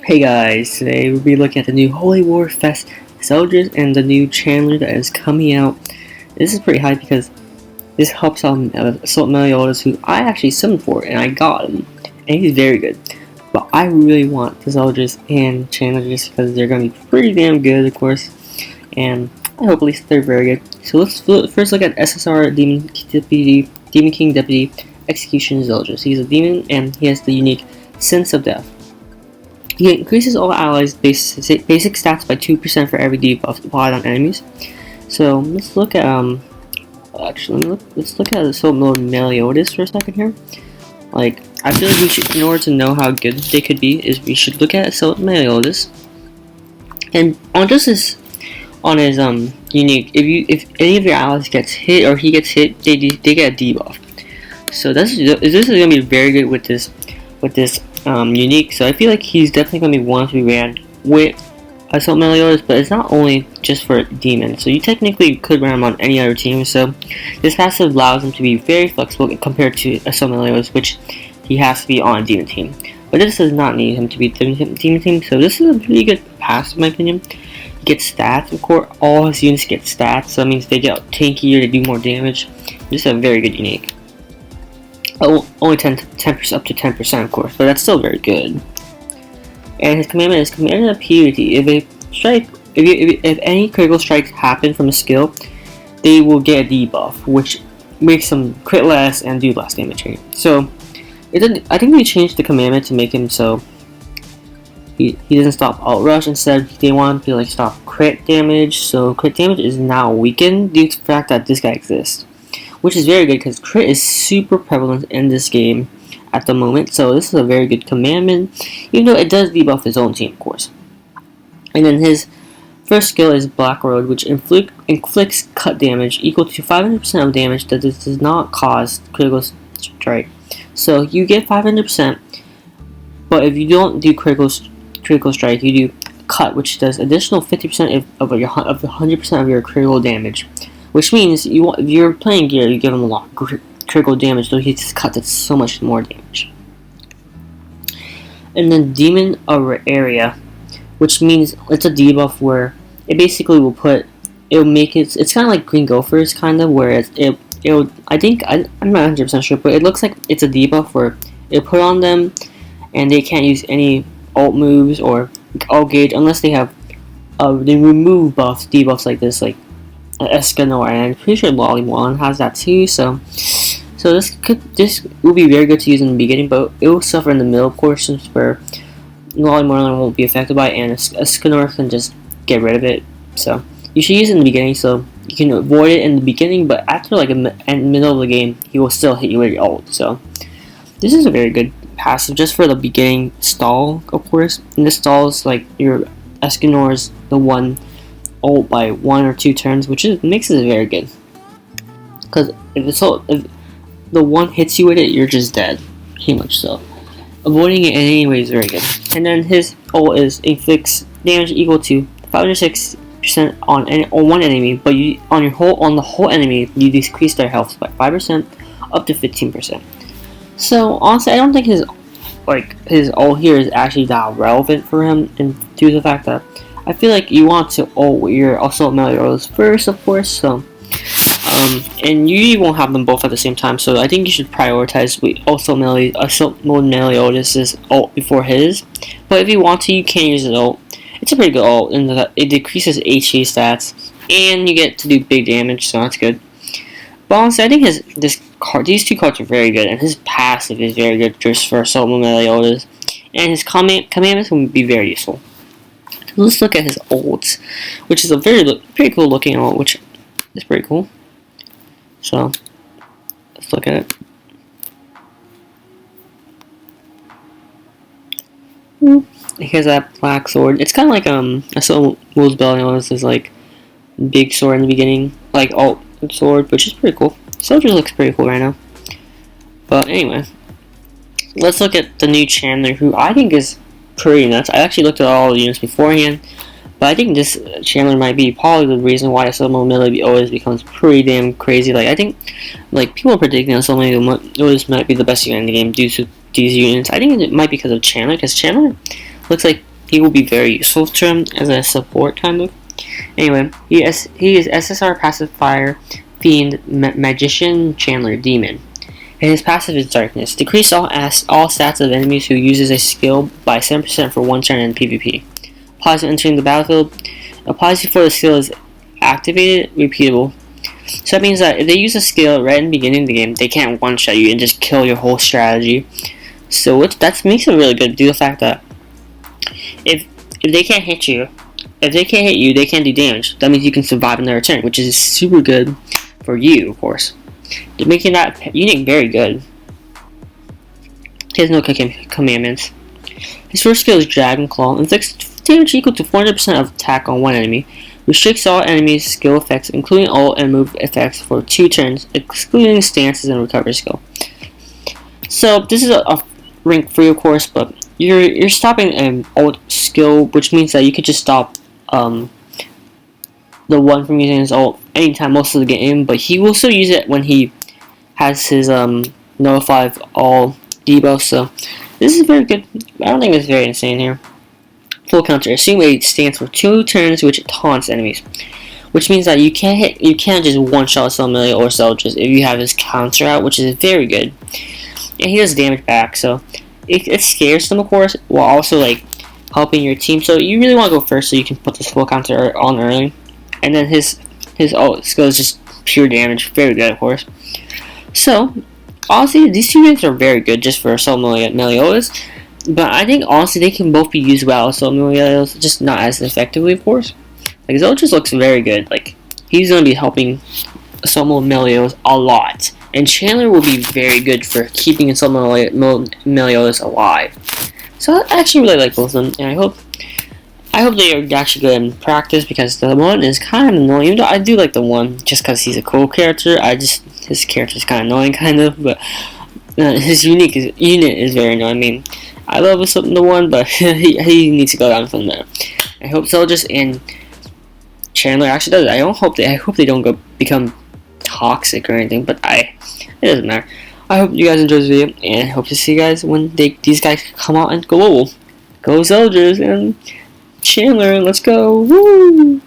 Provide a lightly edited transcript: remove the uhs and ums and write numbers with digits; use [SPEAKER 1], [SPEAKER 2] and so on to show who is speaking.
[SPEAKER 1] Hey guys, today we'll be looking at the new Holy War Fest ZELDRIS and the new Chandler that is coming out. This is pretty hype because this helps out MELIODAS, who I actually summoned for and I got him, and he's very good. But I really want the ZELDRIS and Chandler just because they're going to be pretty damn good, of course, and I hope at least they're very good. So let's first look at SSR Demon King Deputy Execution ZELDRIS. He's a demon and he has the unique Sense of Death. He increases all allies' basic stats by 2% for every debuff applied on enemies. So let's look at let's look at the soap mode MELIODAS for a second here. Like, I feel like we should, in order to know how good they could be, is we should look at soap MELIODAS, and on his unique, if any of your allies gets hit or he gets hit, they get a debuff. So this is gonna be very good with this unique. So I feel like he's definitely gonna be one to be ran with Assault MELIODAS, but it's not only just for demons. So you technically could run him on any other team. So this passive allows him to be very flexible compared to Assault MELIODAS, which he has to be on a demon team. But this does not need him to be demon team. So this is a pretty good passive, in my opinion. He gets stats, of course. All his units get stats, so that means they get tankier, they do more damage. This is a very good unique. Oh, only 10% up to 10%, of course, but that's still very good. And his commandment is commandment of purity. If any critical strikes happen from a skill, they will get a debuff, which makes them crit less and do less damage. So, I think they changed the commandment to make him so he doesn't stop alt rush. Instead, they want him to like stop crit damage. So crit damage is now weakened due to the fact that this guy exists, which is very good because crit is super prevalent in this game at the moment. So this is a very good commandment, even though it does debuff his own team, of course. And then his first skill is Black Road, which inflicts cut damage equal to 500% of damage that does not cause critical strike. So you get 500%, but if you don't do critical strike, you do cut, which does additional 50% of the 100% of your critical damage. Which means if you're playing gear, you give him a lot of critical damage, though he just cuts it so much more damage. And then Demon Area, which means it's a debuff where it basically it'll make it. It's kind of like Green Gophers, kind of, where I think I'm not 100% sure, but it looks like it's a debuff where it'll put on them, and they can't use any alt moves or alt gauge unless they have they remove debuffs like this, like Escanor, and I'm pretty sure Lollymon has that too. So this will be very good to use in the beginning, but it will suffer in the middle portions where Lollymon won't be affected by it, and Escanor can just get rid of it. So you should use it in the beginning, so you can avoid it in the beginning, but after like in the middle of the game, he will still hit you with your ult. So this is a very good passive just for the beginning stall, of course. And this stall is like your Escanor's the one ult by 1 or 2 turns, which makes it very good. Because if the one hits you with it, you're just dead, pretty much. So avoiding it in any way is very good. And then his ult inflicts damage equal to 506% on one enemy, but on the whole enemy, you decrease their health by 5% up to 15%. So honestly, I don't think his ult here is actually that relevant for him, and due to the fact that I feel like you want to ult your Assault MELIODAS first, of course. So and you won't have them both at the same time. So I think you should prioritize Assault mode MELIODAS' ult before his. But if you want to, you can use his ult. It's a pretty good ult in that it decreases HE stats, and you get to do big damage, so that's good. But honestly, I think these two cards are very good, and his passive is very good just for Assault mode MELIODAS, and his commandments will be very useful. Let's look at his ults, which is a pretty cool looking ult, which is pretty cool. So let's look at it. He has that black sword. It's kind of like Assault mode MELIODAS is like big sword in the beginning, like ult sword, which is pretty cool. Soldier looks pretty cool right now. But anyway, let's look at the new Chandler, who I think is pretty nuts. I actually looked at all the units beforehand, but I think this Chandler might be probably the reason why Assault mode Meli always becomes pretty damn crazy. Like, I think, like, people are predicting Assault mode always might be the best unit in the game due to these units. I think it might be because of Chandler, because Chandler looks like he will be very useful to him as a support kind of. Anyway, he is SSR pacifier, fiend, magician, chandler, demon. And his passive is darkness. Decrease all stats of enemies who uses a skill by 7% for 1 turn in PvP. Applies when entering the battlefield. Applies before the skill is activated, repeatable. So that means that if they use a skill right in the beginning of the game, they can't one-shot you and just kill your whole strategy. So that makes it really good due to the fact that if they can't hit you, they can't do damage. That means you can survive in their turn, which is super good for you, of course. They're making that unit very good. He has no commandments. His first skill is Dragon Claw. Inflicts damage equal to 400% of attack on one enemy. Restricts all enemies' skill effects, including ult and move effects, for 2 turns, excluding stances and recovery skill. So this is a rank 3, of course, but you're stopping an ult skill, which means that you could just stop the one from using his ult anytime most of the game, but he will still use it when he has his notify all debuff. So this is very good. I don't think it's very insane here. Full counter. Assume a stands for 2 turns, which taunts enemies, which means that you can't just one shot Melee or Zeldris if you have his counter out, which is very good. And he does damage back, so it scares them, of course, while also like helping your team. So you really want to go first so you can put this full counter on early. And then his ult skill is just pure damage, very good, of course. So honestly, these 2 units are very good just for Meliodas. But I think honestly they can both be used well, so Meliodas, just not as effectively, of course. Like Zeldris looks very good. Like he's gonna be helping Meliodas a lot, and Chandler will be very good for keeping Meliodas alive. So I actually really like both of them, and I hope they are actually good in practice, because the one is kind of annoying. Even though I do like the one just because he's a cool character. His character is kind of annoying, kind of, but his unit is very annoying. I mean, I love the one, but he needs to go down from there. I hope Zeldris and Chandler actually does. I hope they don't become toxic or anything, but it doesn't matter. I hope you guys enjoyed this video, and I hope to see you guys when these guys come out and go Zeldris and Chandler. Let's go! Woo!